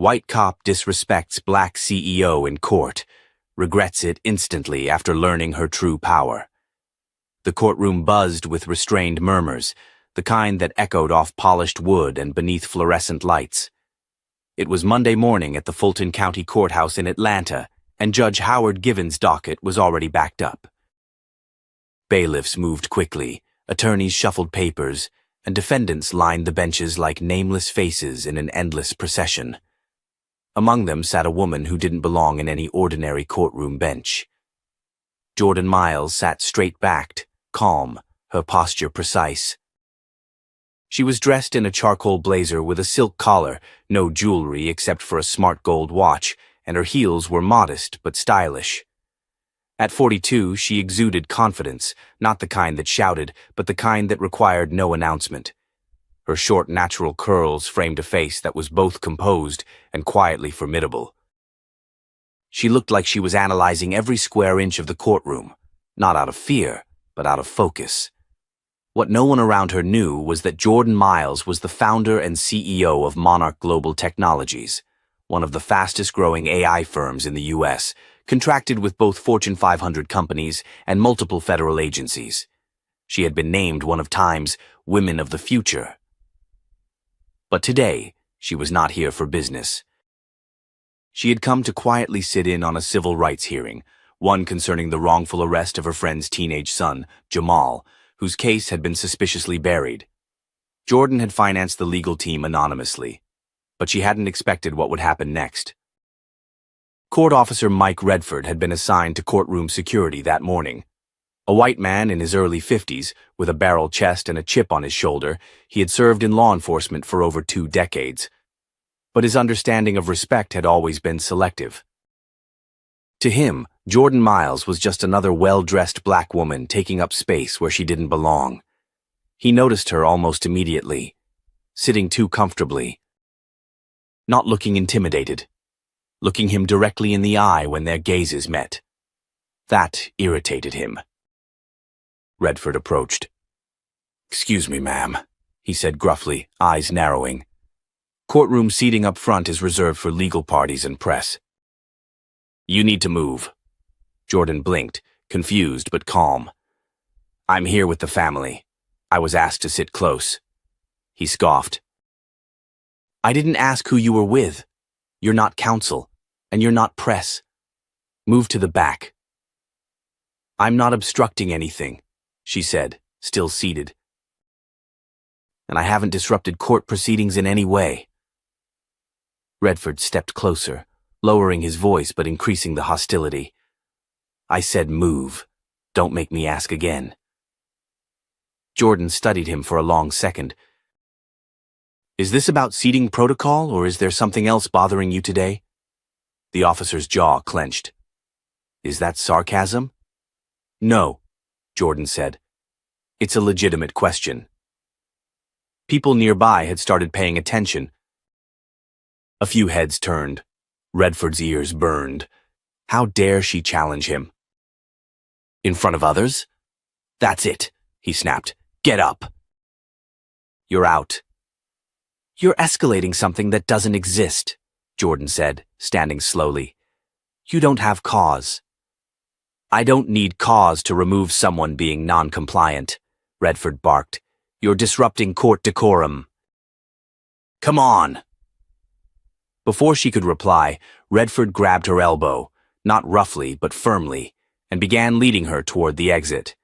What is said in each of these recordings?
White cop disrespects black CEO in court, regrets it instantly after learning her true power. The courtroom buzzed with restrained murmurs, the kind that echoed off polished wood and beneath fluorescent lights. It was Monday morning at the Fulton County Courthouse in Atlanta, and Judge Howard Givens' docket was already backed up. Bailiffs moved quickly, attorneys shuffled papers, and defendants lined the benches like nameless faces in an endless procession. Among them sat a woman who didn't belong in any ordinary courtroom bench. Jordan Miles sat straight-backed, calm, her posture precise. She was dressed in a charcoal blazer with a silk collar, no jewelry except for a smart gold watch, and her heels were modest but stylish. At 42, she exuded confidence, not the kind that shouted, but the kind that required no announcement. Her short, natural curls framed a face that was both composed and quietly formidable. She looked like she was analyzing every square inch of the courtroom, not out of fear, but out of focus. What no one around her knew was that Jordan Miles was the founder and CEO of Monarch Global Technologies, one of the fastest-growing AI firms in the U.S., contracted with both Fortune 500 companies and multiple federal agencies. She had been named one of Time's Women of the Future. But today, she was not here for business. She had come to quietly sit in on a civil rights hearing, one concerning the wrongful arrest of her friend's teenage son, Jamal, whose case had been suspiciously buried. Jordan had financed the legal team anonymously, but she hadn't expected what would happen next. Court officer Mike Redford had been assigned to courtroom security that morning. A white man in his early 50s, with a barrel chest and a chip on his shoulder, he had served in law enforcement for over 2 decades. But his understanding of respect had always been selective. To him, Jordan Miles was just another well-dressed black woman taking up space where she didn't belong. He noticed her almost immediately, sitting too comfortably, not looking intimidated, looking him directly in the eye when their gazes met. That irritated him. Redford approached. "Excuse me, ma'am," he said gruffly, eyes narrowing. "Courtroom seating up front is reserved for legal parties and press." "You need to move." Jordan blinked, confused but calm. "I'm here with the family. I was asked to sit close." He scoffed. "I didn't ask who you were with. You're not counsel, and you're not press. Move to the back." "I'm not obstructing anything," she said, still seated. "And I haven't disrupted court proceedings in any way." Redford stepped closer, lowering his voice but increasing the hostility. "I said move. Don't make me ask again." Jordan studied him for a long second. "Is this about seating protocol, or is there something else bothering you today?" The officer's jaw clenched. "Is that sarcasm?" "No," Jordan said. "It's a legitimate question." People nearby had started paying attention. A few heads turned. Redford's ears burned. How dare she challenge him? "In front of others?" "That's it," he snapped. "Get up." "You're out." "You're escalating something that doesn't exist," Jordan said, standing slowly. "You don't have cause." "I don't need cause to remove someone being non-compliant," Redford barked. "You're disrupting court decorum." "Come on." Before she could reply, Redford grabbed her elbow, not roughly but firmly, and began leading her toward the exit.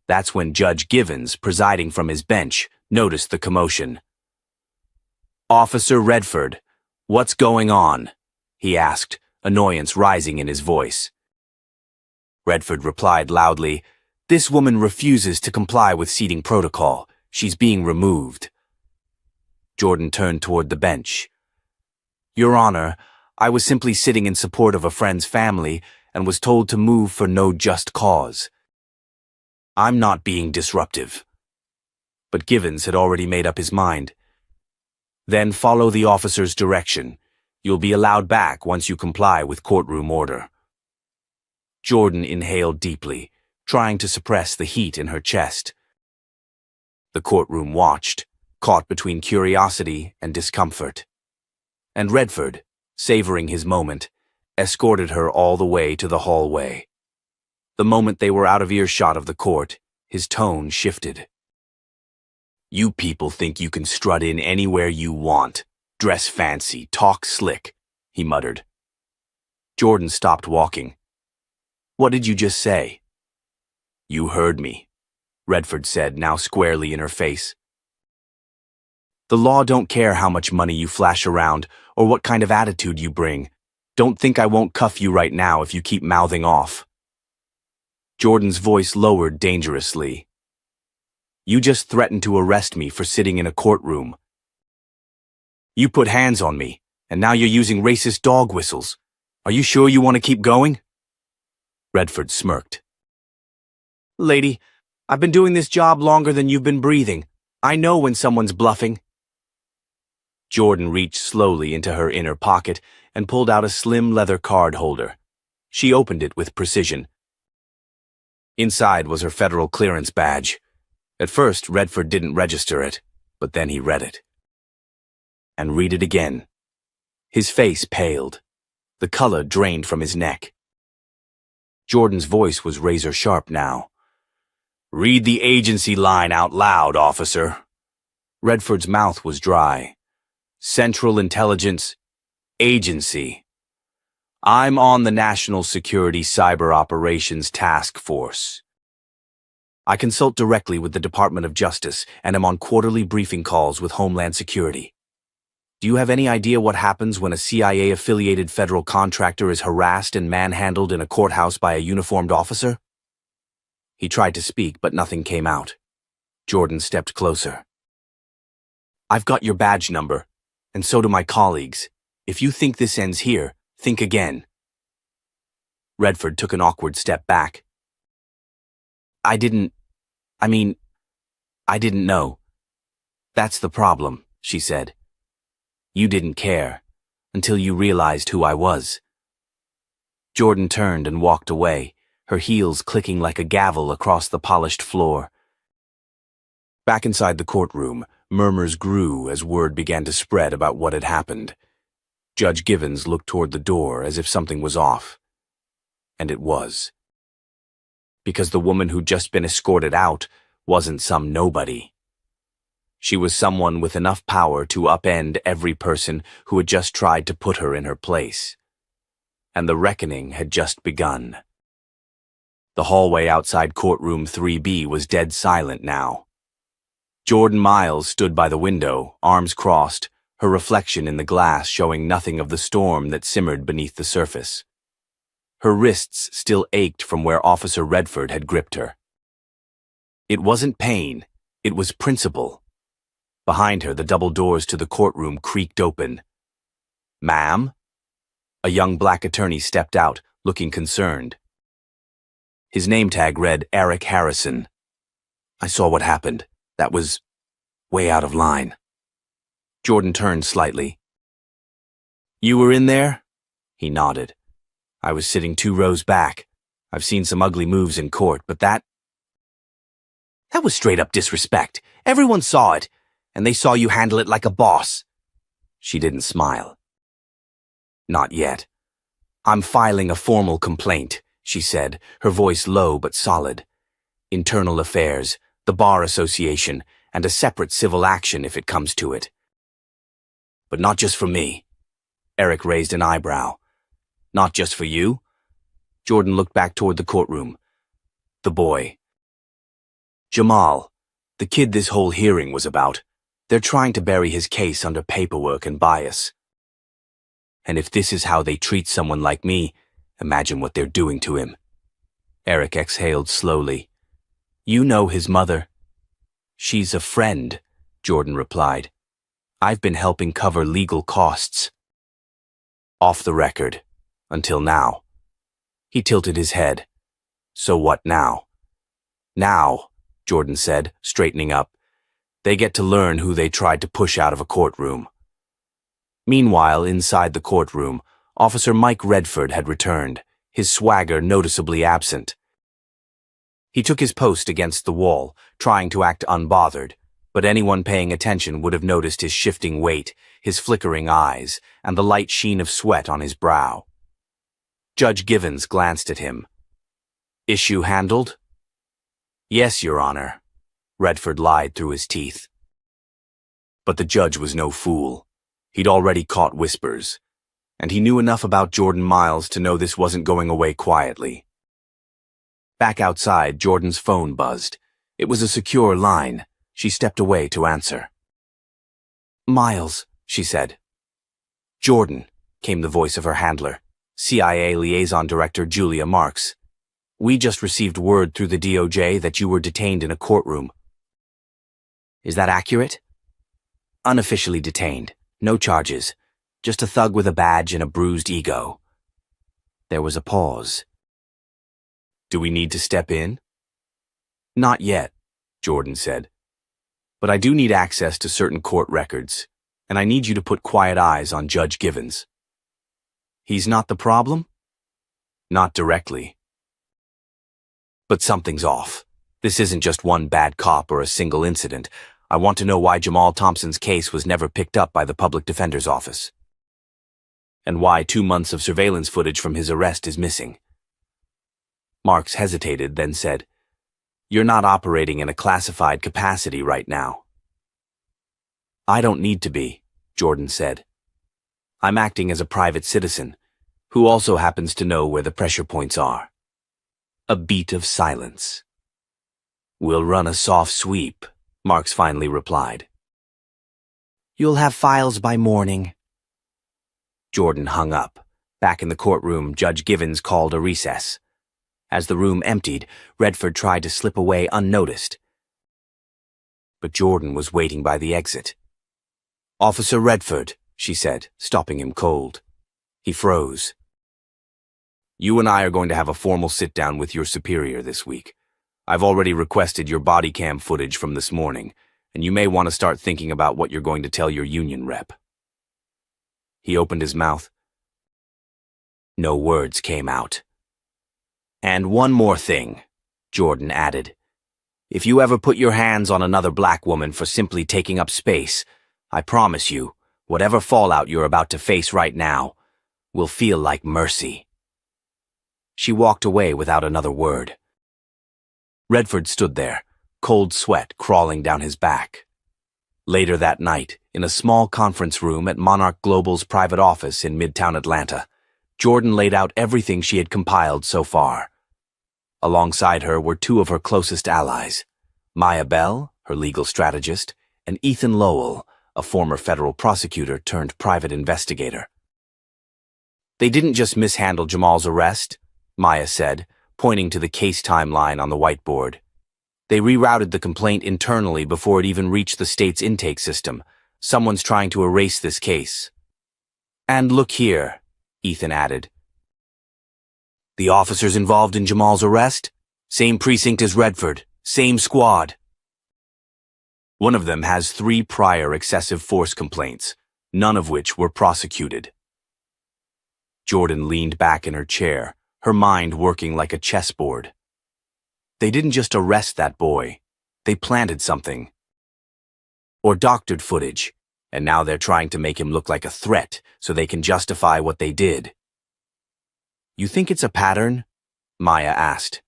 That's when Judge Givens, presiding from his bench, noticed the commotion. "Officer Redford, what's going on?" he asked, annoyance rising in his voice. Redford replied loudly, "This woman refuses to comply with seating protocol. She's being removed." Jordan turned toward the bench. "Your Honor, I was simply sitting in support of a friend's family and was told to move for no just cause. I'm not being disruptive." But Givens had already made up his mind. "Then follow the officer's direction. You'll be allowed back once you comply with courtroom order." Jordan inhaled deeply, trying to suppress the heat in her chest. The courtroom watched, caught between curiosity and discomfort. and Redford, savoring his moment, escorted her all the way to the hallway. The moment they were out of earshot of the court, his tone shifted. "You people think you can strut in anywhere you want, dress fancy, talk slick," he muttered. Jordan stopped walking. "What did you just say?" "You heard me," Redford said, now squarely in her face. "The law don't care how much money you flash around or what kind of attitude you bring. Don't think I won't cuff you right now if you keep mouthing off." Jordan's voice lowered dangerously. "You just threatened to arrest me for sitting in a courtroom. You put hands on me, and now you're using racist dog whistles. Are you sure you want to keep going?" Redford smirked. "Lady, I've been doing this job longer than you've been breathing. I know when someone's bluffing." Jordan reached slowly into her inner pocket and pulled out a slim leather card holder. She opened it with precision. Inside was her federal clearance badge. At first, Redford didn't register it, but then he read it. And read it again. His face paled. The color drained from his neck. Jordan's voice was razor-sharp now. "Read the agency line out loud, officer." Redford's mouth was dry. "Central Intelligence Agency. I'm on the National Security Cyber Operations Task Force. I consult directly with the Department of Justice and am on quarterly briefing calls with Homeland Security. Do you have any idea what happens when a CIA-affiliated federal contractor is harassed and manhandled in a courthouse by a uniformed officer?" He tried to speak, but nothing came out. Jordan stepped closer. "I've got your badge number, and so do my colleagues. If you think this ends here, think again." Redford took an awkward step back. I didn't know. That's the problem," she said. "You didn't care, until you realized who I was." Jordan turned and walked away, her heels clicking like a gavel across the polished floor. Back inside the courtroom, murmurs grew as word began to spread about what had happened. Judge Givens looked toward the door as if something was off. And it was. Because the woman who'd just been escorted out wasn't some nobody. She was someone with enough power to upend every person who had just tried to put her in her place. And the reckoning had just begun. The hallway outside courtroom 3B was dead silent now. Jordan Miles stood by the window, arms crossed, her reflection in the glass showing nothing of the storm that simmered beneath the surface. Her wrists still ached from where Officer Redford had gripped her. It wasn't pain, it was principle. Behind her, the double doors to the courtroom creaked open. "Ma'am?" A young black attorney stepped out, looking concerned. His name tag read Eric Harrison. "I saw what happened. That was way out of line." Jordan turned slightly. "You were in there?" He nodded. "I was sitting 2 rows back. I've seen some ugly moves in court, but that was straight-up disrespect. Everyone saw it, and they saw you handle it like a boss." She didn't smile. "Not yet. I'm filing a formal complaint," she said, her voice low but solid. "Internal affairs, the Bar Association, and a separate civil action if it comes to it." "But not just for me." Eric raised an eyebrow. "Not just for you?" Jordan looked back toward the courtroom. "The boy. Jamal, the kid this whole hearing was about. They're trying to bury his case under paperwork and bias. And if this is how they treat someone like me, imagine what they're doing to him." Eric exhaled slowly. "You know his mother." "She's a friend," Jordan replied. "I've been helping cover legal costs." "Off the record. Until now." He tilted his head. "So what now?" "Now," Jordan said, straightening up, "they get to learn who they tried to push out of a courtroom." Meanwhile, inside the courtroom, Officer Mike Redford had returned, his swagger noticeably absent. He took his post against the wall, trying to act unbothered, but anyone paying attention would have noticed his shifting weight, his flickering eyes, and the light sheen of sweat on his brow. Judge Givens glanced at him. "Issue handled?" "Yes, Your Honor," Redford lied through his teeth. But the judge was no fool. He'd already caught whispers, and he knew enough about Jordan Miles to know this wasn't going away quietly. Back outside, Jordan's phone buzzed. It was a secure line. She stepped away to answer. "Miles," she said. "Jordan," came the voice of her handler, CIA Liaison Director Julia Marks. "We just received word through the DOJ that you were detained in a courtroom." "Is that accurate?" "Unofficially detained. No charges. Just a thug with a badge and a bruised ego." There was a pause. "Do we need to step in?" "Not yet," Jordan said. "But I do need access to certain court records, and I need you to put quiet eyes on Judge Givens." "He's not the problem?" "Not directly. But something's off. This isn't just one bad cop or a single incident. I want to know why Jamal Thompson's case was never picked up by the public defender's office. And why 2 months of surveillance footage from his arrest is missing." Marks hesitated, then said, "You're not operating in a classified capacity right now." "I don't need to be," Jordan said. "I'm acting as a private citizen, who also happens to know where the pressure points are." A beat of silence. "We'll run a soft sweep," Marks finally replied. "You'll have files by morning." Jordan hung up. Back in the courtroom, Judge Givens called a recess. As the room emptied, Redford tried to slip away unnoticed. But Jordan was waiting by the exit. "Officer Redford," she said, stopping him cold. He froze. "You and I are going to have a formal sit-down with your superior this week. I've already requested your body cam footage from this morning, and you may want to start thinking about what you're going to tell your union rep." He opened his mouth. No words came out. "And one more thing," Jordan added. "If you ever put your hands on another black woman for simply taking up space, I promise you, whatever fallout you're about to face right now will feel like mercy." She walked away without another word. Redford stood there, cold sweat crawling down his back. Later that night, in a small conference room at Monarch Global's private office in Midtown Atlanta, Jordan laid out everything she had compiled so far. Alongside her were 2 of her closest allies, Maya Bell, her legal strategist, and Ethan Lowell, a former federal prosecutor turned private investigator. "They didn't just mishandle Jamal's arrest," Maya said, pointing to the case timeline on the whiteboard. "They rerouted the complaint internally before it even reached the state's intake system. Someone's trying to erase this case." "And look here," Ethan added. "The officers involved in Jamal's arrest? Same precinct as Redford, same squad. One of them has 3 prior excessive force complaints, none of which were prosecuted." Jordan leaned back in her chair, her mind working like a chessboard. They didn't just arrest that boy. They planted something. Or doctored footage, and now they're trying to make him look like a threat so they can justify what they did. "You think it's a pattern?" Maya asked.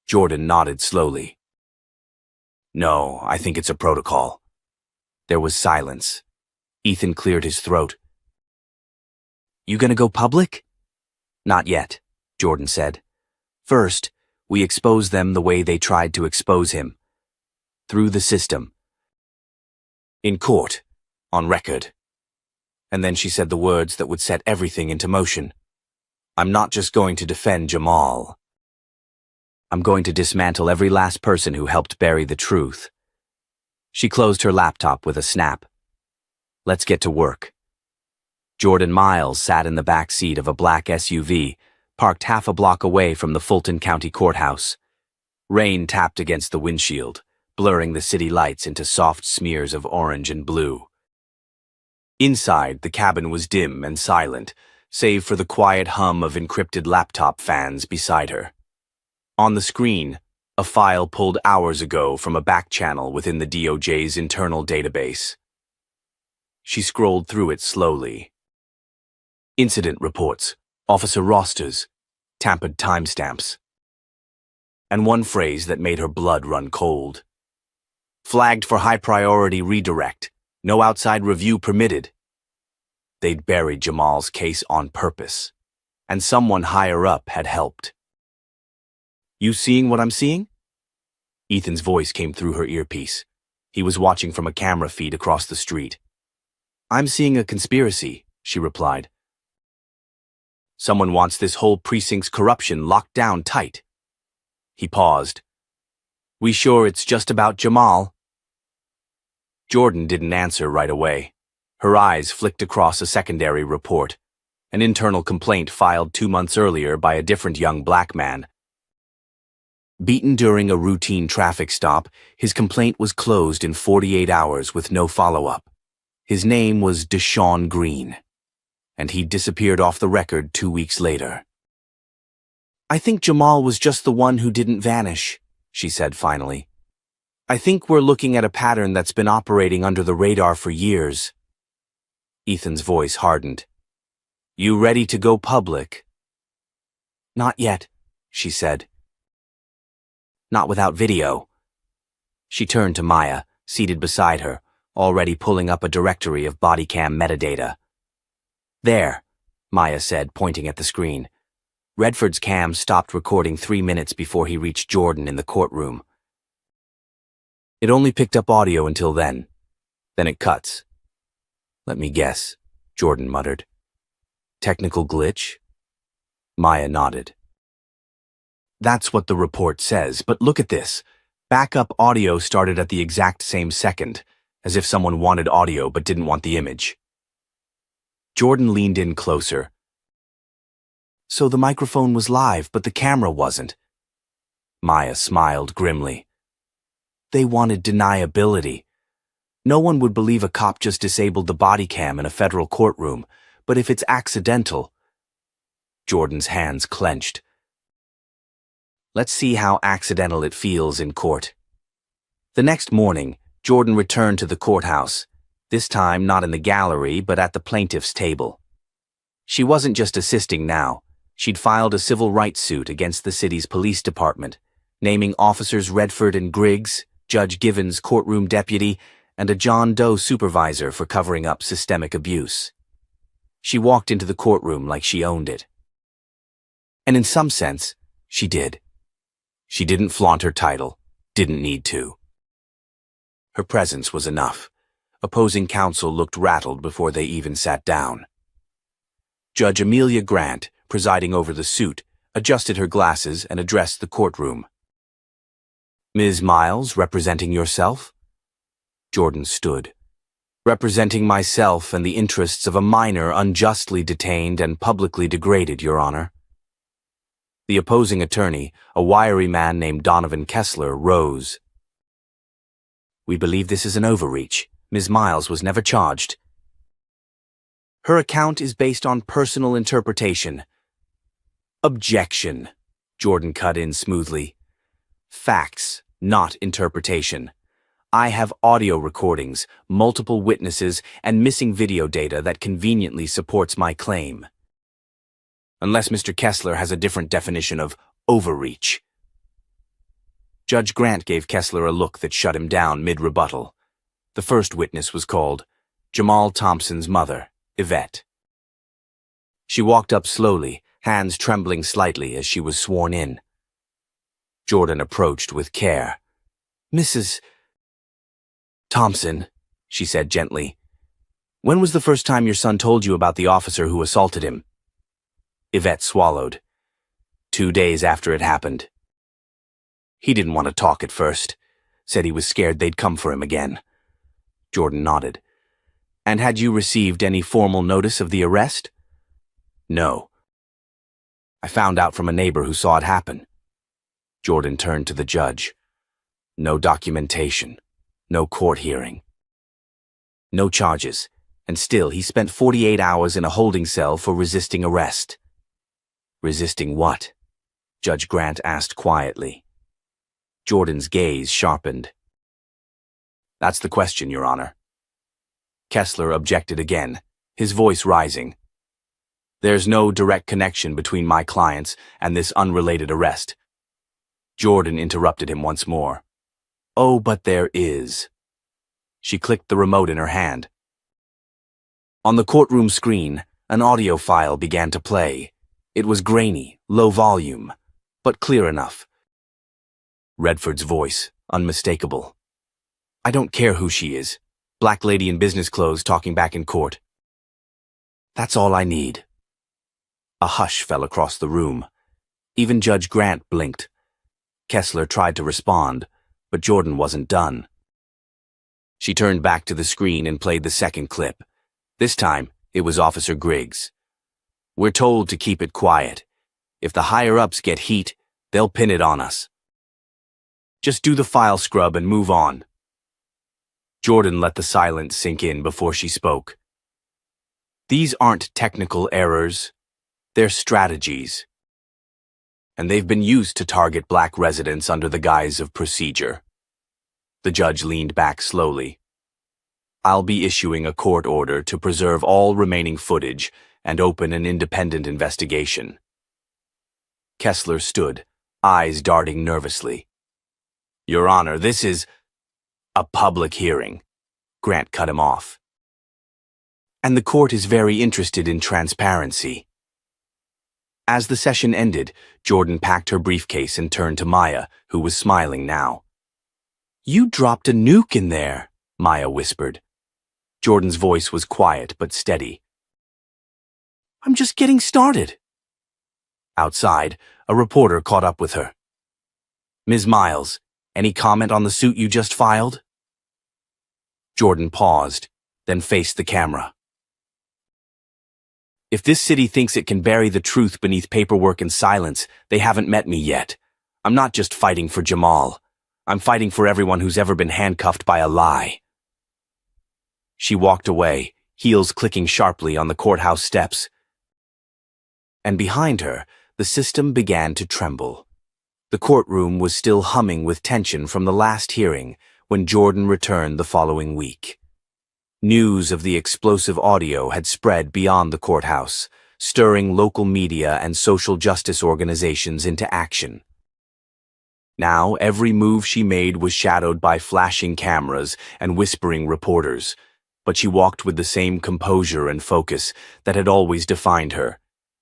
Jordan nodded slowly. "No, I think it's a protocol." There was silence. Ethan cleared his throat. "You gonna go public?" "Not yet," Jordan said. "First, we expose them the way they tried to expose him. Through the system. In court. On record." And then she said the words that would set everything into motion. "I'm not just going to defend Jamal. I'm going to dismantle every last person who helped bury the truth." She closed her laptop with a snap. "Let's get to work." Jordan Miles sat in the back seat of a black SUV, parked half a block away from the Fulton County Courthouse. Rain tapped against the windshield, blurring the city lights into soft smears of orange and blue. Inside, the cabin was dim and silent, save for the quiet hum of encrypted laptop fans beside her. On the screen, a file pulled hours ago from a back channel within the DOJ's internal database. She scrolled through it slowly. Incident reports, officer rosters, tampered timestamps. And one phrase that made her blood run cold. Flagged for high-priority redirect. No outside review permitted. They'd buried Jamal's case on purpose, and someone higher up had helped. You seeing what I'm seeing? Ethan's voice came through her earpiece. He was watching from a camera feed across the street. I'm seeing a conspiracy, she replied. Someone wants this whole precinct's corruption locked down tight. He paused. We sure it's just about Jamal? Jordan didn't answer right away. Her eyes flicked across a secondary report, an internal complaint filed 2 months earlier by a different young black man. Beaten during a routine traffic stop, his complaint was closed in 48 hours with no follow-up. His name was Deshaun Green, and he disappeared off the record 2 weeks later. I think Jamal was just the one who didn't vanish, she said finally. I think we're looking at a pattern that's been operating under the radar for years. Ethan's voice hardened. You ready to go public? Not yet, she said. Not without video. She turned to Maya, seated beside her, already pulling up a directory of body cam metadata. There, Maya said, pointing at the screen. Redford's cam stopped recording 3 minutes before he reached Jordan in the courtroom. It only picked up audio until then. Then it cuts. Let me guess, Jordan muttered. Technical glitch? Maya nodded. That's what the report says, but look at this. Backup audio started at the exact same second, as if someone wanted audio but didn't want the image. Jordan leaned in closer. So the microphone was live, but the camera wasn't. Maya smiled grimly. They wanted deniability. No one would believe a cop just disabled the body cam in a federal courtroom, but if it's accidental... Jordan's hands clenched. Let's see how accidental it feels in court. The next morning, Jordan returned to the courthouse, this time not in the gallery but at the plaintiff's table. She wasn't just assisting now. She'd filed a civil rights suit against the city's police department, naming officers Redford and Griggs, Judge Givens' courtroom deputy, and a John Doe supervisor for covering up systemic abuse. She walked into the courtroom like she owned it. And in some sense, she did. She didn't flaunt her title, didn't need to. Her presence was enough. Opposing counsel looked rattled before they even sat down. Judge Amelia Grant, presiding over the suit, adjusted her glasses and addressed the courtroom. Ms. Miles, representing yourself? Jordan stood. Representing myself and the interests of a minor unjustly detained and publicly degraded, Your Honor. The opposing attorney, a wiry man named Donovan Kessler, rose. We believe this is an overreach. Ms. Miles was never charged. Her account is based on personal interpretation. Objection, Jordan cut in smoothly. Facts, not interpretation. I have audio recordings, multiple witnesses, and missing video data that conveniently supports my claim. Unless Mr. Kessler has a different definition of overreach. Judge Grant gave Kessler a look that shut him down mid-rebuttal. The first witness was called Jamal Thompson's mother, Yvette. She walked up slowly, hands trembling slightly as she was sworn in. Jordan approached with care. Mrs. Thompson, she said gently, when was the first time your son told you about the officer who assaulted him? Yvette swallowed. 2 days after it happened. He didn't want to talk at first. Said he was scared they'd come for him again. Jordan nodded. And had you received any formal notice of the arrest? No. I found out from a neighbor who saw it happen. Jordan turned to the judge. No documentation. No court hearing. No charges. And still he spent 48 hours in a holding cell for resisting arrest. Resisting what? Judge Grant asked quietly. Jordan's gaze sharpened. That's the question, Your Honor. Kessler objected again, his voice rising. There's no direct connection between my clients and this unrelated arrest. Jordan interrupted him once more. Oh, but there is. She clicked the remote in her hand. On the courtroom screen, an audio file began to play. It was grainy, low volume, but clear enough. Redford's voice, unmistakable. I don't care who she is. Black lady in business clothes talking back in court. That's all I need. A hush fell across the room. Even Judge Grant blinked. Kessler tried to respond, but Jordan wasn't done. She turned back to the screen and played the second clip. This time, it was Officer Griggs. We're told to keep it quiet. If the higher-ups get heat, they'll pin it on us. Just do the file scrub and move on. Jordan let the silence sink in before she spoke. These aren't technical errors. They're strategies. And they've been used to target black residents under the guise of procedure. The judge leaned back slowly. I'll be issuing a court order to preserve all remaining footage and open an independent investigation. Kessler stood, eyes darting nervously. Your Honor, this is a public hearing. Grant cut him off. And the court is very interested in transparency. As the session ended, Jordan packed her briefcase and turned to Maya, who was smiling now. You dropped a nuke in there, Maya whispered. Jordan's voice was quiet but steady. I'm just getting started. Outside, a reporter caught up with her. Ms. Miles, any comment on the suit you just filed? Jordan paused, then faced the camera. If this city thinks it can bury the truth beneath paperwork and silence, they haven't met me yet. I'm not just fighting for Jamal. I'm fighting for everyone who's ever been handcuffed by a lie. She walked away, heels clicking sharply on the courthouse steps. And behind her, the system began to tremble. The courtroom was still humming with tension from the last hearing when Jordan returned the following week. News of the explosive audio had spread beyond the courthouse, stirring local media and social justice organizations into action. Now, every move she made was shadowed by flashing cameras and whispering reporters, but she walked with the same composure and focus that had always defined her,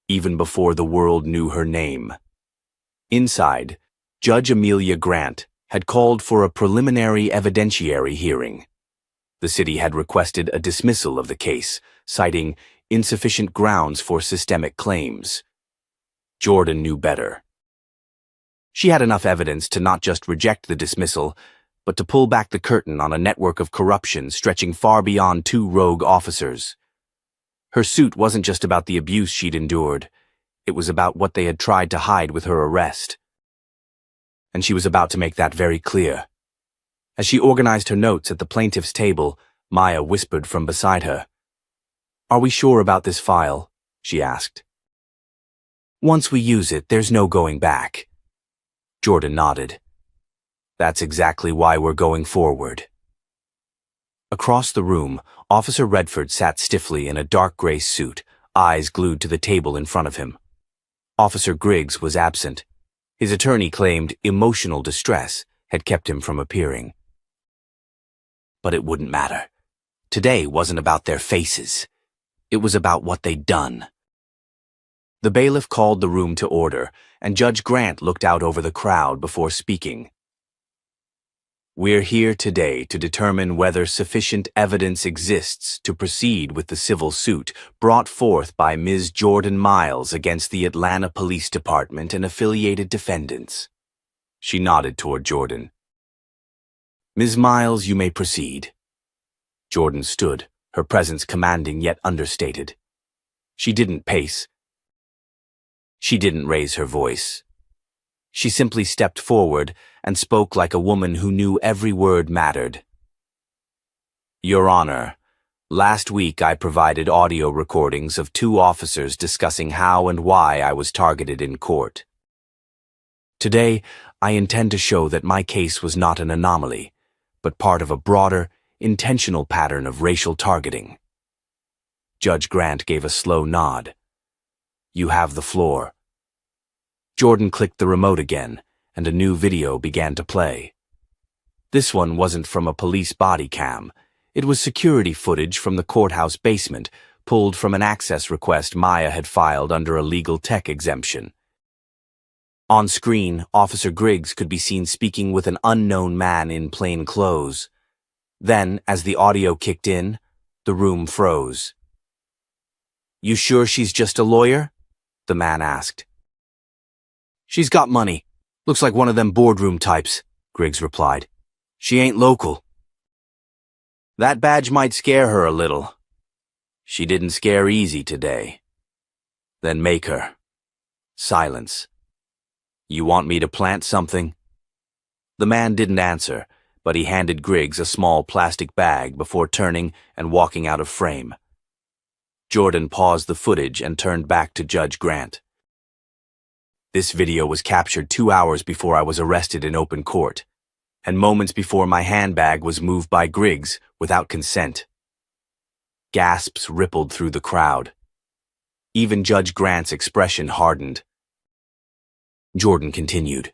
even before the world knew her name. Inside, Judge Amelia Grant had called for a preliminary evidentiary hearing. The city had requested a dismissal of the case, citing insufficient grounds for systemic claims. Jordan knew better. She had enough evidence to not just reject the dismissal, but to pull back the curtain on a network of corruption stretching far beyond 2 rogue officers. Her suit wasn't just about the abuse she'd endured. It was about what they had tried to hide with her arrest. And she was about to make that very clear. As she organized her notes at the plaintiff's table, Maya whispered from beside her. Are we sure about this file? She asked. Once we use it, there's no going back. Jordan nodded. That's exactly why we're going forward. Across the room, Officer Redford sat stiffly in a dark gray suit, eyes glued to the table in front of him. Officer Griggs was absent. His attorney claimed emotional distress had kept him from appearing. But it wouldn't matter. Today wasn't about their faces. It was about what they'd done. The bailiff called the room to order, and Judge Grant looked out over the crowd before speaking. We're here today to determine whether sufficient evidence exists to proceed with the civil suit brought forth by Ms. Jordan Miles against the Atlanta Police Department and affiliated defendants. She nodded toward Jordan. Ms. Miles, you may proceed. Jordan stood, her presence commanding yet understated. She didn't pace. She didn't raise her voice. She simply stepped forward and spoke like a woman who knew every word mattered. Your Honor, last week I provided audio recordings of 2 officers discussing how and why I was targeted in court. Today, I intend to show that my case was not an anomaly, but part of a broader, intentional pattern of racial targeting. Judge Grant gave a slow nod. You have the floor. Jordan clicked the remote again, and a new video began to play. This one wasn't from a police body cam. It was security footage from the courthouse basement, pulled from an access request Maya had filed under a legal tech exemption. On screen, Officer Griggs could be seen speaking with an unknown man in plain clothes. Then, as the audio kicked in, the room froze. You sure she's just a lawyer? The man asked. She's got money. Looks like one of them boardroom types, Griggs replied. She ain't local. That badge might scare her a little. She didn't scare easy today. Then make her. Silence. You want me to plant something? The man didn't answer, but he handed Griggs a small plastic bag before turning and walking out of frame. Jordan paused the footage and turned back to Judge Grant. This video was captured 2 hours before I was arrested in open court, and moments before my handbag was moved by Griggs without consent. Gasps rippled through the crowd. Even Judge Grant's expression hardened. Jordan continued,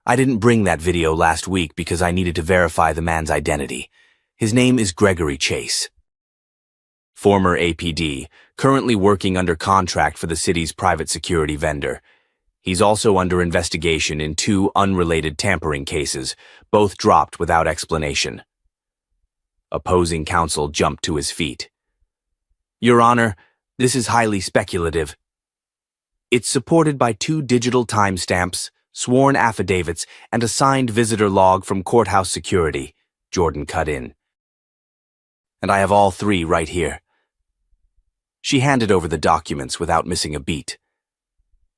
I didn't bring that video last week because I needed to verify the man's identity. His name is Gregory Chase. Former APD, currently working under contract for the city's private security vendor. He's also under investigation in 2 unrelated tampering cases, both dropped without explanation. Opposing counsel jumped to his feet. Your Honor, this is highly speculative. It's supported by 2 digital timestamps, sworn affidavits, and a signed visitor log from courthouse security, Jordan cut in. And I have all 3 right here. She handed over the documents without missing a beat.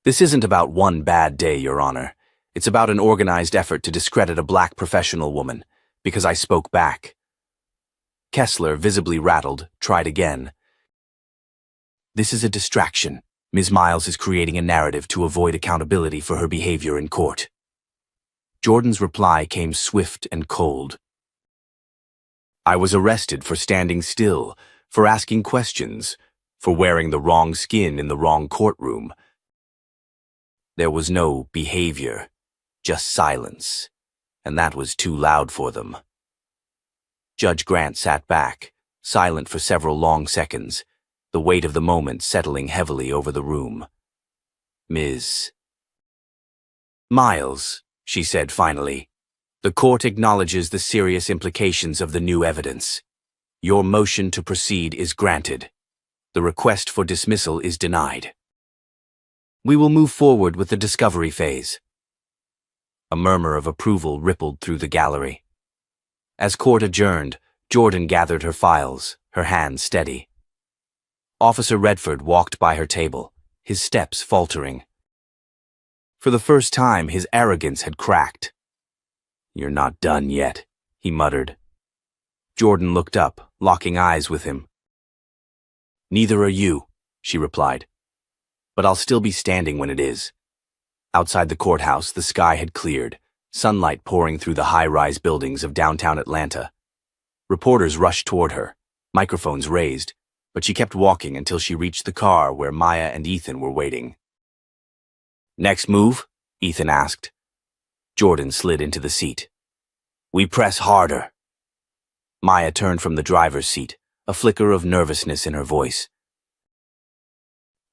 This isn't about one bad day, Your Honor. It's about an organized effort to discredit a black professional woman, because I spoke back. Kessler, visibly rattled, tried again. This is a distraction. Ms. Miles is creating a narrative to avoid accountability for her behavior in court. Jordan's reply came swift and cold. I was arrested for standing still, for asking questions, for wearing the wrong skin in the wrong courtroom. There was no behavior, just silence, and that was too loud for them. Judge Grant sat back, silent for several long seconds, the weight of the moment settling heavily over the room. Ms. Miles, she said finally, the court acknowledges the serious implications of the new evidence. Your motion to proceed is granted. The request for dismissal is denied. We will move forward with the discovery phase. A murmur of approval rippled through the gallery. As court adjourned, Jordan gathered her files, her hands steady. Officer Redford walked by her table, his steps faltering. For the first time, his arrogance had cracked. You're not done yet, he muttered. Jordan looked up, locking eyes with him. Neither are you, she replied. But I'll still be standing when it is. Outside the courthouse, the sky had cleared, sunlight pouring through the high-rise buildings of downtown Atlanta. Reporters rushed toward her, microphones raised, but she kept walking until she reached the car where Maya and Ethan were waiting. Next move? Ethan asked. Jordan slid into the seat. We press harder. Maya turned from the driver's seat, a flicker of nervousness in her voice.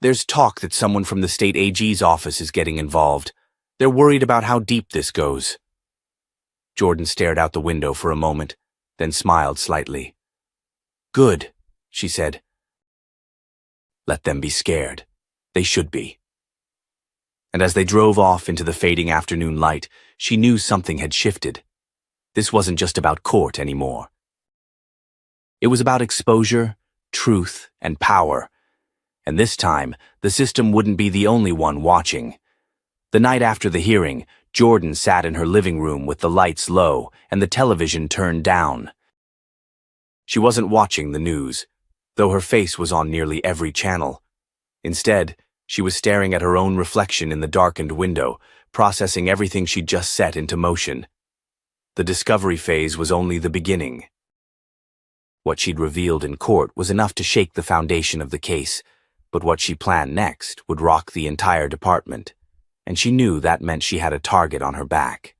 There's talk that someone from the state AG's office is getting involved. They're worried about how deep this goes. Jordan stared out the window for a moment, then smiled slightly. Good, she said. Let them be scared. They should be. And as they drove off into the fading afternoon light, she knew something had shifted. This wasn't just about court anymore. It was about exposure, truth, and power. And this time, the system wouldn't be the only one watching. The night after the hearing, Jordan sat in her living room with the lights low and the television turned down. She wasn't watching the news, though her face was on nearly every channel. Instead, She was staring at her own reflection in the darkened window, processing everything she'd just set into motion. The discovery phase was only the beginning. What she'd revealed in court was enough to shake the foundation of the case, but what she planned next would rock the entire department, and she knew that meant she had a target on her back.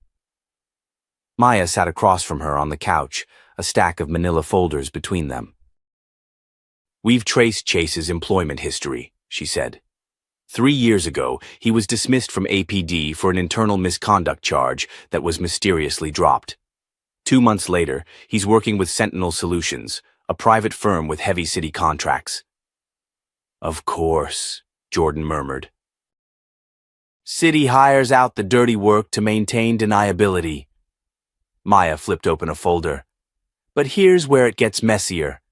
Maya sat across from her on the couch, a stack of manila folders between them. "We've traced Chase's employment history," she said. 3 years ago, he was dismissed from APD for an internal misconduct charge that was mysteriously dropped. 2 months later, he's working with Sentinel Solutions, a private firm with heavy city contracts. "Of course," Jordan murmured. "City hires out the dirty work to maintain deniability." Maya flipped open a folder. "But here's where it gets messier.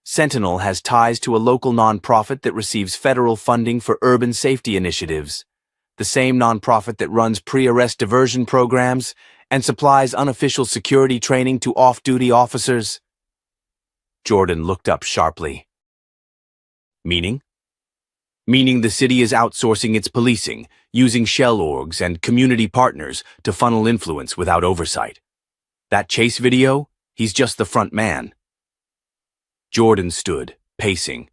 Sentinel has ties to a local nonprofit that receives federal funding for urban safety initiatives. The same nonprofit that runs pre-arrest diversion programs and supplies unofficial security training to off-duty officers." Jordan looked up sharply. "Meaning?" "Meaning the city is outsourcing its policing, using shell orgs and community partners to funnel influence without oversight. That Chase video, he's just the front man." Jordan stood, pacing.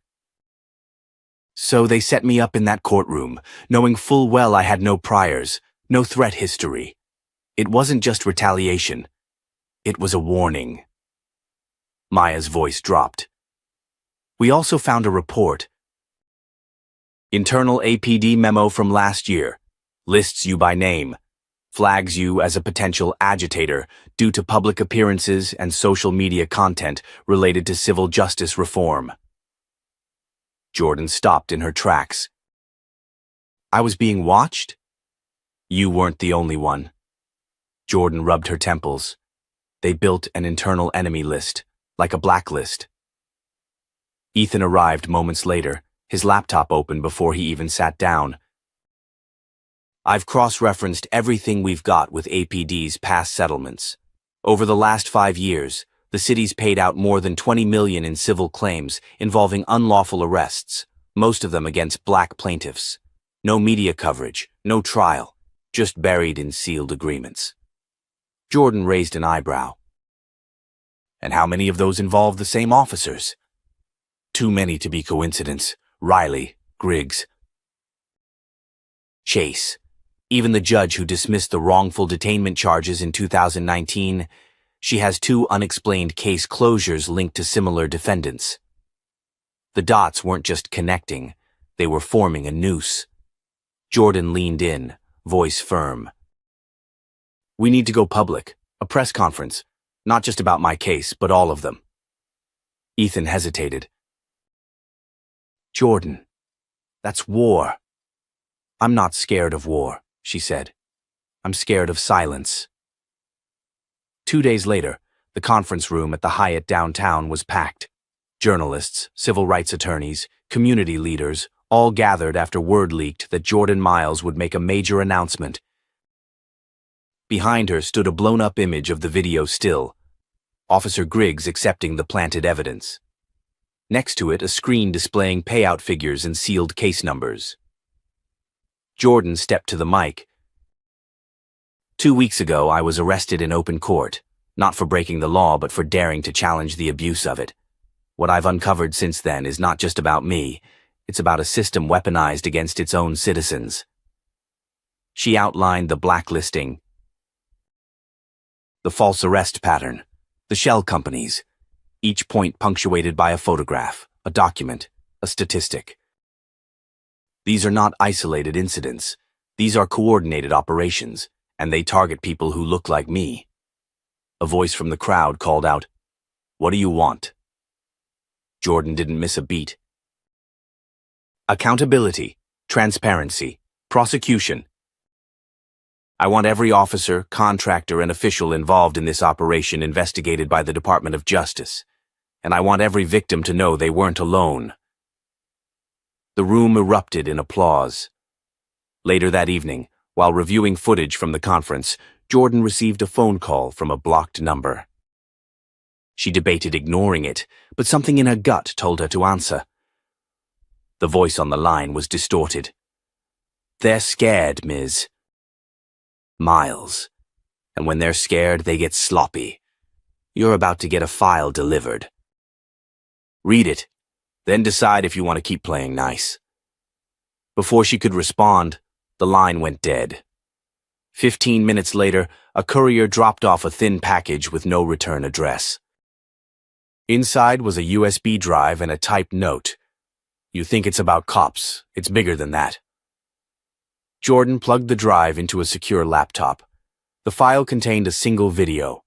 "So they set me up in that courtroom, knowing full well I had no priors, no threat history. It wasn't just retaliation. It was a warning." Maya's voice dropped. "We also found a report. Internal APD memo from last year. Lists you by name. Flags you as a potential agitator due to public appearances and social media content related to civil justice reform." Jordan stopped in her tracks. "I was being watched?" "You weren't the only one." Jordan rubbed her temples. "They built an internal enemy list, like a blacklist." Ethan arrived moments later, his laptop open before he even sat down. "I've cross-referenced everything we've got with APD's past settlements. Over the last 5 years, the city's paid out more than $20 million in civil claims involving unlawful arrests, most of them against black plaintiffs. No media coverage, no trial, just buried in sealed agreements." Jordan raised an eyebrow. "And how many of those involve the same officers?" "Too many to be coincidence. Riley, Griggs, Chase. Even the judge who dismissed the wrongful detainment charges in 2019, she has 2 unexplained case closures linked to similar defendants." The dots weren't just connecting, they were forming a noose. Jordan leaned in, voice firm. "We need to go public, a press conference, not just about my case, but all of them." Ethan hesitated. "Jordan, that's war." "I'm not scared of war," she said. "I'm scared of silence." 2 days later, the conference room at the Hyatt downtown was packed. Journalists, civil rights attorneys, community leaders, all gathered after word leaked that Jordan Miles would make a major announcement. Behind her stood a blown-up image of the video still, Officer Griggs accepting the planted evidence. Next to it, a screen displaying payout figures and sealed case numbers. Jordan stepped to the mic. 2 weeks ago, I was arrested in open court, not for breaking the law, but for daring to challenge the abuse of it. What I've uncovered since then is not just about me, it's about a system weaponized against its own citizens." She outlined the blacklisting, the false arrest pattern, the shell companies, each point punctuated by a photograph, a document, a statistic. "These are not isolated incidents. These are coordinated operations, and they target people who look like me." A voice from the crowd called out, "What do you want?" Jordan didn't miss a beat. "Accountability, transparency, prosecution. I want every officer, contractor, and official involved in this operation investigated by the Department of Justice, and I want every victim to know they weren't alone." The room erupted in applause. Later that evening, while reviewing footage from the conference, Jordan received a phone call from a blocked number. She debated ignoring it, but something in her gut told her to answer. The voice on the line was distorted, They're scared, Ms. Miles. And when they're scared, they get sloppy. You're about to get a file delivered. Read it, then decide if you want to keep playing nice. Before she could respond, the line went dead. 15 minutes later, a courier dropped off a thin package with no return address. Inside was a USB drive and a typed note. You think it's about cops. It's bigger than that. Jordan plugged the drive into a secure laptop. The file contained a single video.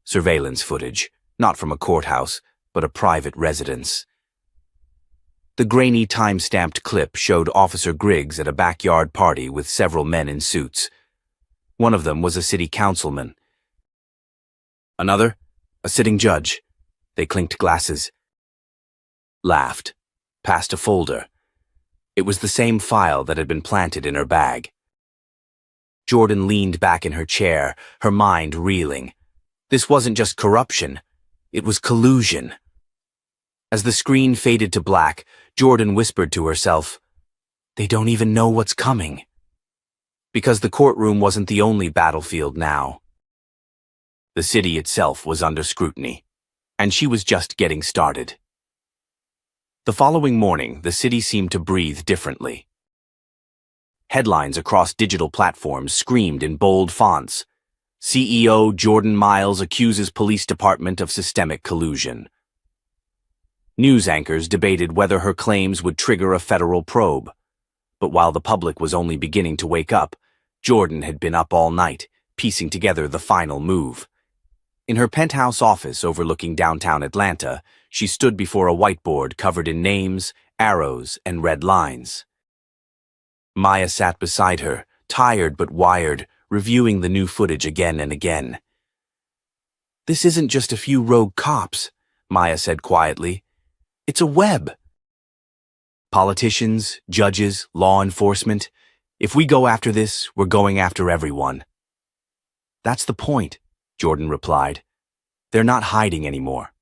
Surveillance footage, not from a courthouse, but a private residence. The grainy time-stamped clip showed Officer Griggs at a backyard party with several men in suits. One of them was a city councilman. Another, a sitting judge. They clinked glasses, laughed, passed a folder. It was the same file that had been planted in her bag. Jordan leaned back in her chair, her mind reeling. This wasn't just corruption, it was collusion. As the screen faded to black, Jordan whispered to herself, "They don't even know what's coming." Because the courtroom wasn't the only battlefield now. The city itself was under scrutiny, and she was just getting started. The following morning, the city seemed to breathe differently. Headlines across digital platforms screamed in bold fonts. CEO Jordan Miles accuses police department of systemic collusion. News anchors debated whether her claims would trigger a federal probe. But while the public was only beginning to wake up, Jordan had been up all night, piecing together the final move. In her penthouse office overlooking downtown Atlanta, she stood before a whiteboard covered in names, arrows, and red lines. Maya sat beside her, tired but wired, reviewing the new footage again and again. "This isn't just a few rogue cops," Maya said quietly. "It's a web. Politicians, judges, law enforcement. If we go after this, we're going after everyone." "That's the point," Jordan replied. "They're not hiding anymore.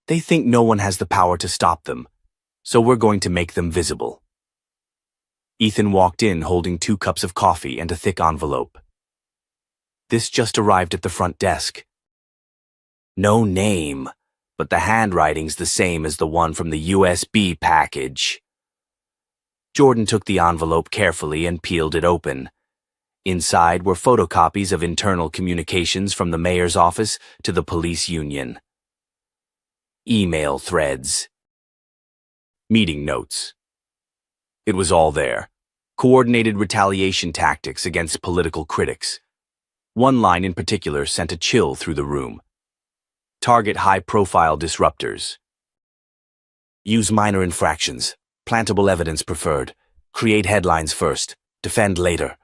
They think no one has the power to stop them, so we're going to make them visible." Ethan walked in holding 2 cups of coffee and a thick envelope. "This just arrived at the front desk." "No name, but the handwriting's the same as the one from the USB package." Jordan took the envelope carefully and peeled it open. Inside were photocopies of internal communications from the mayor's office to the police union. Email threads. Meeting notes. It was all there. Coordinated retaliation tactics against political critics. One line in particular sent a chill through the room. Target high-profile disruptors. Use minor infractions. Plantable evidence preferred. Create headlines first. Defend later.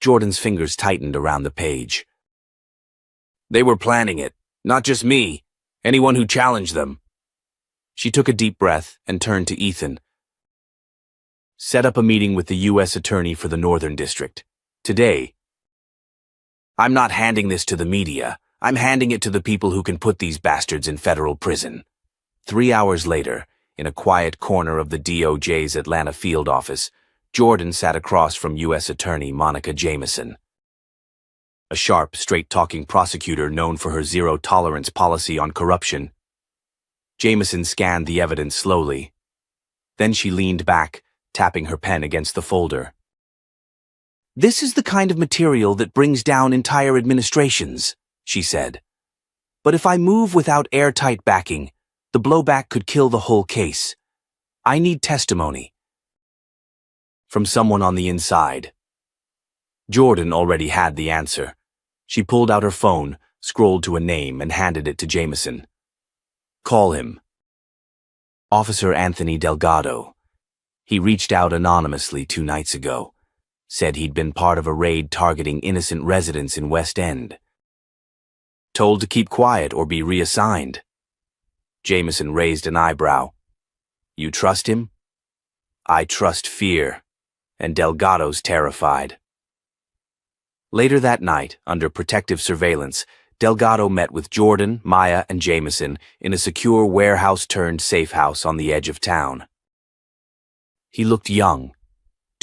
Jordan's fingers tightened around the page. They were planning it, not just me. Anyone who challenged them. She took a deep breath and turned to Ethan. Set up a meeting with the U.S. Attorney for the Northern District. Today. I'm not handing this to the media. I'm handing it to the people who can put these bastards in federal prison. 3 hours later, in a quiet corner of the DOJ's Atlanta field office, Jordan sat across from U.S. Attorney Monica Jameson. A sharp, straight-talking prosecutor known for her zero-tolerance policy on corruption. Jameson scanned the evidence slowly. Then she leaned back, tapping her pen against the folder. "This is the kind of material that brings down entire administrations," she said. "But if I move without airtight backing, the blowback could kill the whole case. I need testimony. From someone on the inside." Jordan already had the answer. She pulled out her phone, scrolled to a name, and handed it to Jameson. "Call him." Officer Anthony Delgado. He reached out anonymously 2 nights ago. Said he'd been part of a raid targeting innocent residents in West End. Told to keep quiet or be reassigned. Jameson raised an eyebrow. "You trust him?" "I trust fear, and Delgado's terrified." Later that night, under protective surveillance, Delgado met with Jordan, Maya, and Jameson in a secure warehouse-turned-safe house on the edge of town. He looked young,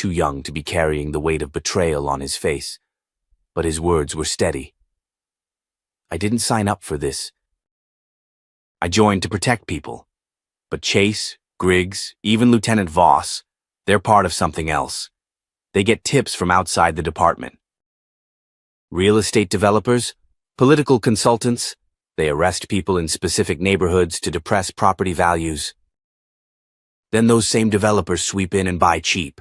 too young to be carrying the weight of betrayal on his face. But his words were steady. I didn't sign up for this. I joined to protect people. But Chase, Griggs, even Lieutenant Voss, they're part of something else. They get tips from outside the department. Real estate developers, political consultants, they arrest people in specific neighborhoods to depress property values. Then those same developers sweep in and buy cheap.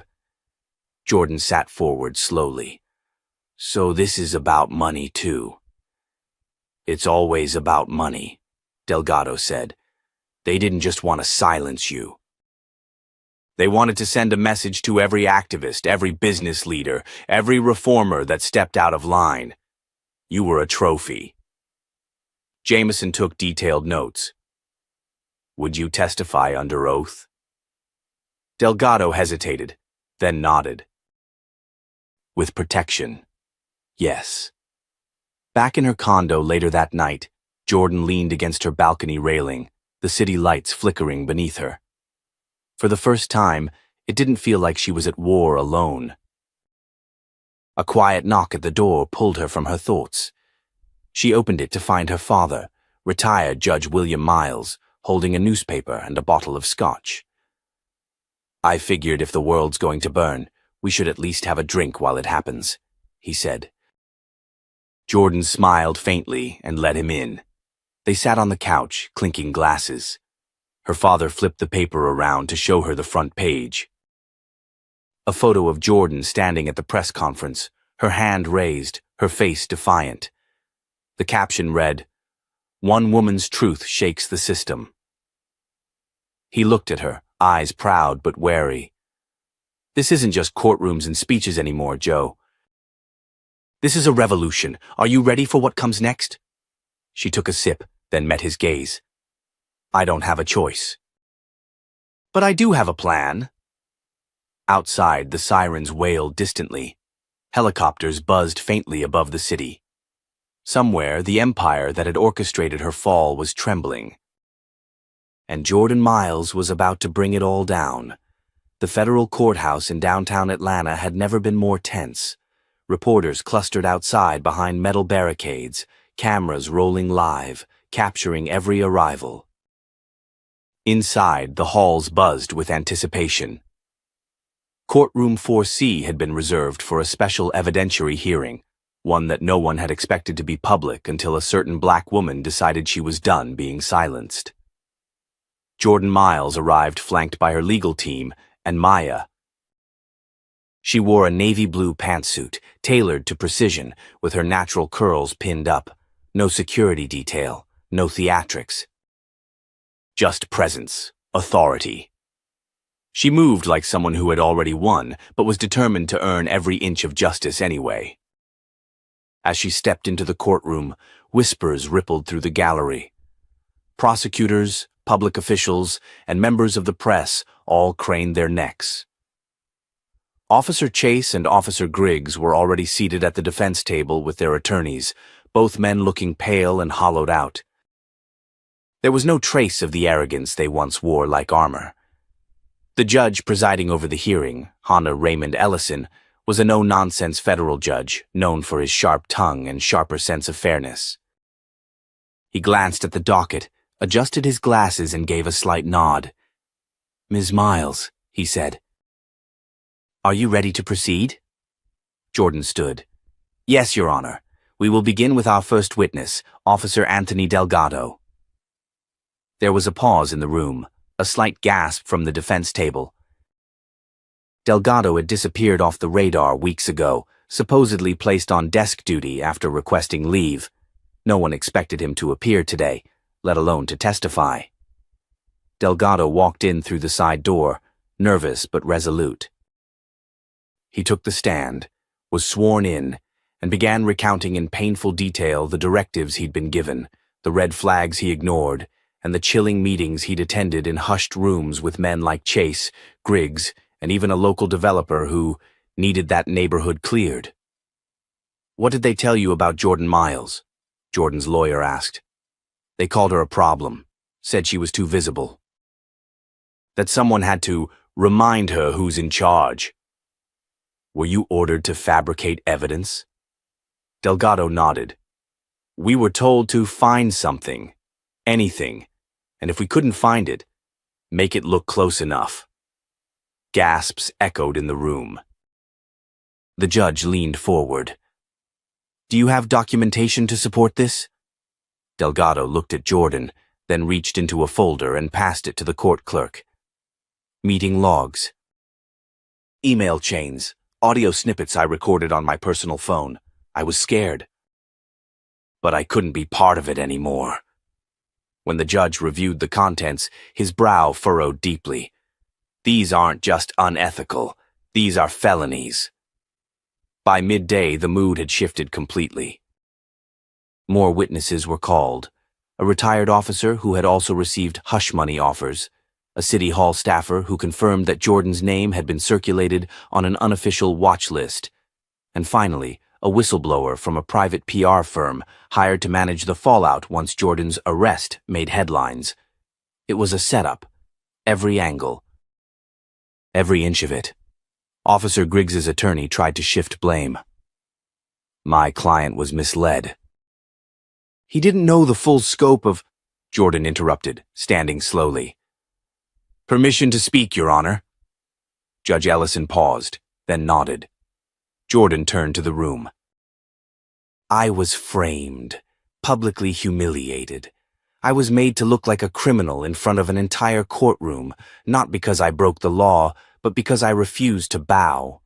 Jordan sat forward slowly. So this is about money too. It's always about money, Delgado said. They didn't just want to silence you. They wanted to send a message to every activist, every business leader, every reformer that stepped out of line. You were a trophy. Jameson took detailed notes. Would you testify under oath? Delgado hesitated, then nodded. With protection, yes. Back in her condo later that night, Jordan leaned against her balcony railing, the city lights flickering beneath her. For the first time, it didn't feel like she was at war alone. A quiet knock at the door pulled her from her thoughts. She opened it to find her father, retired Judge William Miles, holding a newspaper and a bottle of scotch. I figured if the world's going to burn, we should at least have a drink while it happens, he said. Jordan smiled faintly and let him in. They sat on the couch, clinking glasses. Her father flipped the paper around to show her the front page. A photo of Jordan standing at the press conference, her hand raised, her face defiant. The caption read, "One woman's truth shakes the system." He looked at her, eyes proud but wary. This isn't just courtrooms and speeches anymore, Joe. This is a revolution. Are you ready for what comes next? She took a sip, then met his gaze. I don't have a choice. But I do have a plan. Outside, the sirens wailed distantly. Helicopters buzzed faintly above the city. Somewhere, the empire that had orchestrated her fall was trembling. And Jordan Miles was about to bring it all down. The federal courthouse in downtown Atlanta had never been more tense. Reporters clustered outside behind metal barricades, cameras rolling live, capturing every arrival. Inside, the halls buzzed with anticipation. Courtroom 4C had been reserved for a special evidentiary hearing, one that no one had expected to be public until a certain black woman decided she was done being silenced. Jordan Miles arrived flanked by her legal team and Maya. She wore a navy blue pantsuit, tailored to precision, with her natural curls pinned up. No security detail, no theatrics. Just presence, authority. She moved like someone who had already won, but was determined to earn every inch of justice anyway. As she stepped into the courtroom, whispers rippled through the gallery. Prosecutors, public officials, and members of the press all craned their necks. Officer Chase and Officer Griggs were already seated at the defense table with their attorneys, both men looking pale and hollowed out. There was no trace of the arrogance they once wore like armor. The judge presiding over the hearing, Hannah Raymond Ellison, was a no-nonsense federal judge, known for his sharp tongue and sharper sense of fairness. He glanced at the docket, adjusted his glasses, and gave a slight nod. "Ms. Miles," he said. "Are you ready to proceed?" Jordan stood. "Yes, Your Honor. We will begin with our first witness, Officer Anthony Delgado." There was a pause in the room, a slight gasp from the defense table. Delgado had disappeared off the radar weeks ago, supposedly placed on desk duty after requesting leave. No one expected him to appear today, let alone to testify. Delgado walked in through the side door, nervous but resolute. He took the stand, was sworn in, and began recounting in painful detail the directives he'd been given, the red flags he ignored, and the chilling meetings he'd attended in hushed rooms with men like Chase, Griggs, and even a local developer who needed that neighborhood cleared. "What did they tell you about Jordan Miles?" Jordan's lawyer asked. "They called her a problem, said she was too visible. That someone had to remind her who's in charge." Were you ordered to fabricate evidence? Delgado nodded. We were told to find something, anything, and if we couldn't find it, make it look close enough. Gasps echoed in the room. The judge leaned forward. Do you have documentation to support this? Delgado looked at Jordan, then reached into a folder and passed it to the court clerk. Meeting logs. Email chains, audio snippets I recorded on my personal phone. I was scared. But I couldn't be part of it anymore. When the judge reviewed the contents, his brow furrowed deeply. These aren't just unethical, these are felonies. By midday, the mood had shifted completely. More witnesses were called. A retired officer who had also received hush money offers, a city hall staffer who confirmed that Jordan's name had been circulated on an unofficial watch list, and finally, a whistleblower from a private PR firm hired to manage the fallout once Jordan's arrest made headlines. It was a setup. Every angle. Every inch of it. Officer Griggs's attorney tried to shift blame. My client was misled. He didn't know the full scope of... Jordan interrupted, standing slowly. Permission to speak, Your Honor. Judge Ellison paused, then nodded. Jordan turned to the room. I was framed, publicly humiliated. I was made to look like a criminal in front of an entire courtroom, not because I broke the law, but because I refused to bow.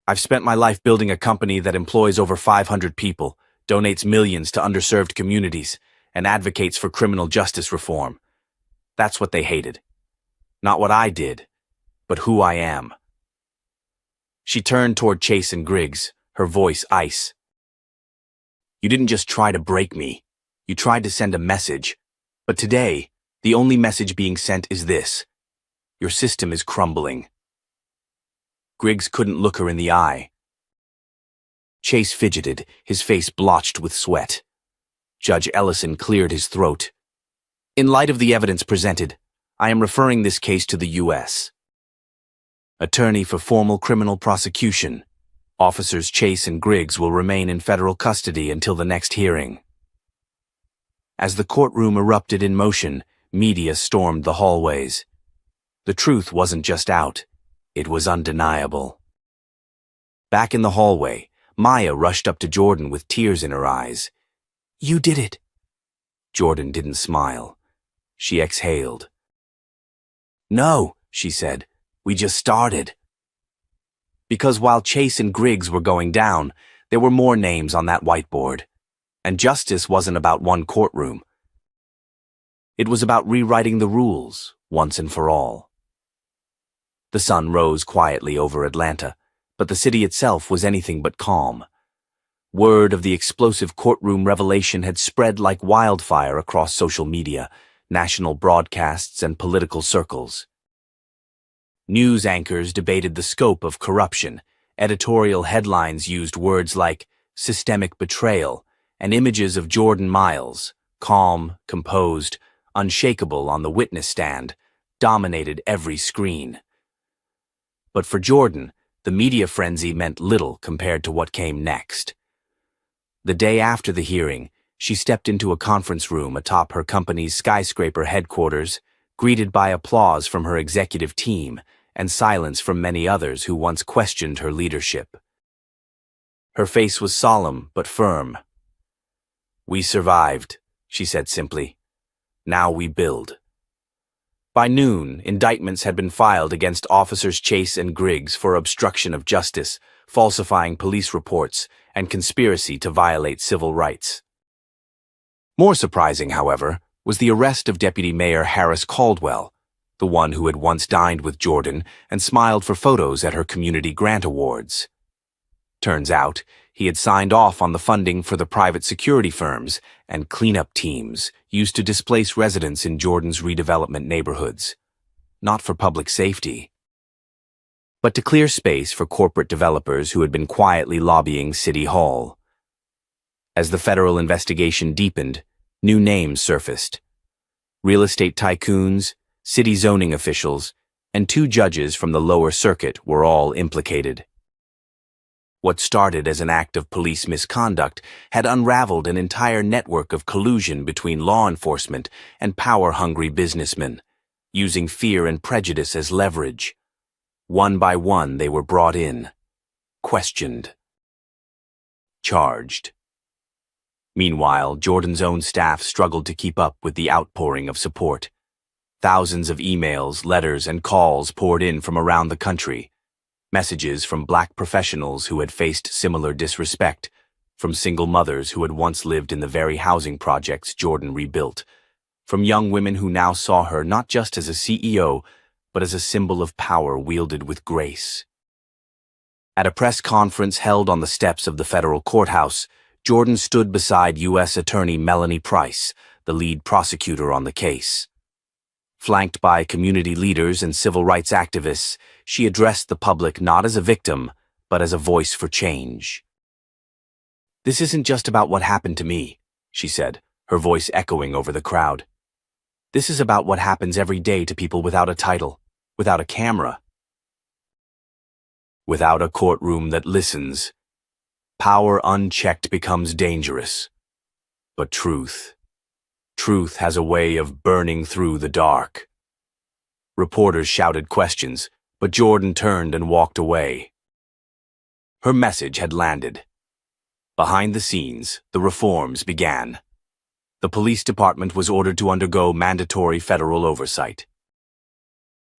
I've spent my life building a company that employs over 500 people, donates millions to underserved communities, and advocates for criminal justice reform. That's what they hated. Not what I did, but who I am. She turned toward Chase and Griggs, her voice ice. You didn't just try to break me. You tried to send a message. But today, the only message being sent is this. Your system is crumbling. Griggs couldn't look her in the eye. Chase fidgeted, his face blotched with sweat. Judge Ellison cleared his throat. In light of the evidence presented, I am referring this case to the U.S. Attorney for formal criminal prosecution. Officers Chase and Griggs will remain in federal custody until the next hearing. As the courtroom erupted in motion, media stormed the hallways. The truth wasn't just out, it was undeniable. Back in the hallway, Maya rushed up to Jordan with tears in her eyes. You did it. Jordan didn't smile. She exhaled. No, she said. We just started. Because while Chase and Griggs were going down, there were more names on that whiteboard. And justice wasn't about one courtroom. It was about rewriting the rules, once and for all. The sun rose quietly over Atlanta, but the city itself was anything but calm. Word of the explosive courtroom revelation had spread like wildfire across social media, national broadcasts, and political circles. News anchors debated the scope of corruption. Editorial headlines used words like systemic betrayal and images of Jordan Miles, calm, composed, unshakable on the witness stand, dominated every screen. But for Jordan, the media frenzy meant little compared to what came next. The day after the hearing, she stepped into a conference room atop her company's skyscraper headquarters, greeted by applause from her executive team and silence from many others who once questioned her leadership. Her face was solemn but firm. We survived, she said simply. Now we build. By noon, indictments had been filed against officers Chase and Griggs for obstruction of justice, falsifying police reports, and conspiracy to violate civil rights. More surprising, however, was the arrest of Deputy Mayor Harris Caldwell, the one who had once dined with Jordan and smiled for photos at her community grant awards. Turns out, he had signed off on the funding for the private security firms and cleanup teams used to displace residents in Jordan's redevelopment neighborhoods. Not for public safety, but to clear space for corporate developers who had been quietly lobbying City Hall. As the federal investigation deepened, new names surfaced. Real estate tycoons, city zoning officials, and 2 judges from the lower circuit were all implicated. What started as an act of police misconduct had unraveled an entire network of collusion between law enforcement and power-hungry businessmen, using fear and prejudice as leverage. One by one they were brought in, questioned, charged. Meanwhile, Jordan's own staff struggled to keep up with the outpouring of support. Thousands of emails, letters, and calls poured in from around the country. Messages from Black professionals who had faced similar disrespect, from single mothers who had once lived in the very housing projects Jordan rebuilt, from young women who now saw her not just as a CEO, but as a symbol of power wielded with grace. At a press conference held on the steps of the federal courthouse, Jordan stood beside U.S. Attorney Melanie Price, the lead prosecutor on the case. Flanked by community leaders and civil rights activists, she addressed the public not as a victim, but as a voice for change. "This isn't just about what happened to me," she said, her voice echoing over the crowd. "This is about what happens every day to people without a title, without a camera, without a courtroom that listens. Power unchecked becomes dangerous. But truth has a way of burning through the dark." Reporters shouted questions, but Jordan turned and walked away. Her message had landed. Behind the scenes, the reforms began. The police department was ordered to undergo mandatory federal oversight.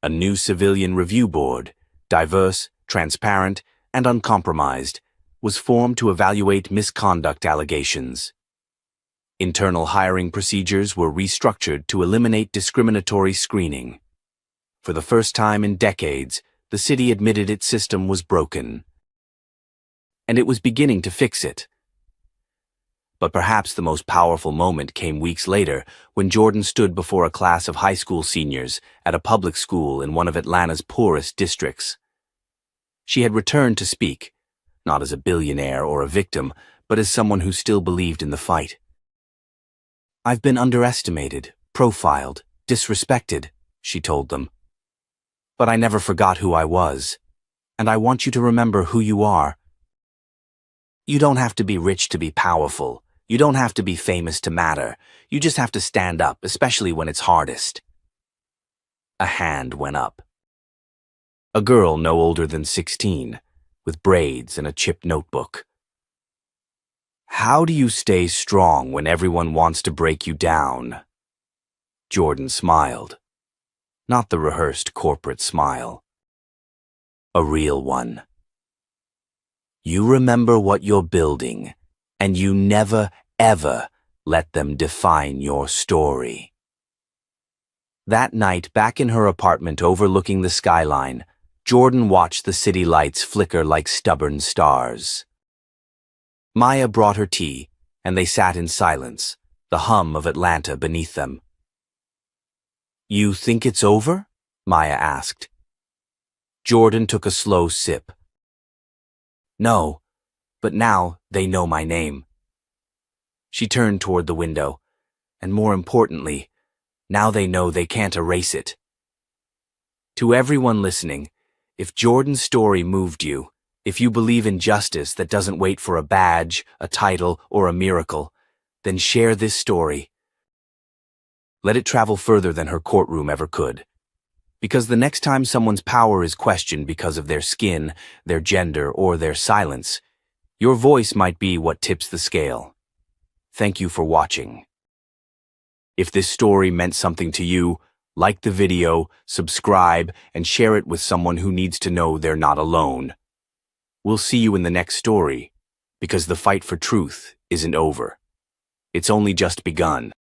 A new civilian review board, diverse, transparent, and uncompromised, was formed to evaluate misconduct allegations. Internal hiring procedures were restructured to eliminate discriminatory screening. For the first time in decades, the city admitted its system was broken. And it was beginning to fix it. But perhaps the most powerful moment came weeks later when Jordan stood before a class of high school seniors at a public school in one of Atlanta's poorest districts. She had returned to speak, not as a billionaire or a victim, but as someone who still believed in the fight. "I've been underestimated, profiled, disrespected," she told them. "But I never forgot who I was, and I want you to remember who you are. You don't have to be rich to be powerful. You don't have to be famous to matter. You just have to stand up, especially when it's hardest." A hand went up. A girl no older than 16, with braids and a chipped notebook. "How do you stay strong when everyone wants to break you down?" Jordan smiled. Not the rehearsed corporate smile. A real one. "You remember what you're building, and you never, ever let them define your story." That night, back in her apartment overlooking the skyline, Jordan watched the city lights flicker like stubborn stars. Maya brought her tea, and they sat in silence, the hum of Atlanta beneath them. "You think it's over?" Maya asked. Jordan took a slow sip. "No, but now they know my name." She turned toward the window, and more importantly, now they know they can't erase it. To everyone listening, if Jordan's story moved you, if you believe in justice that doesn't wait for a badge, a title, or a miracle, then share this story. Let it travel further than her courtroom ever could. Because the next time someone's power is questioned because of their skin, their gender, or their silence, your voice might be what tips the scale. Thank you for watching. If this story meant something to you, like the video, subscribe, and share it with someone who needs to know they're not alone. We'll see you in the next story, because the fight for truth isn't over. It's only just begun.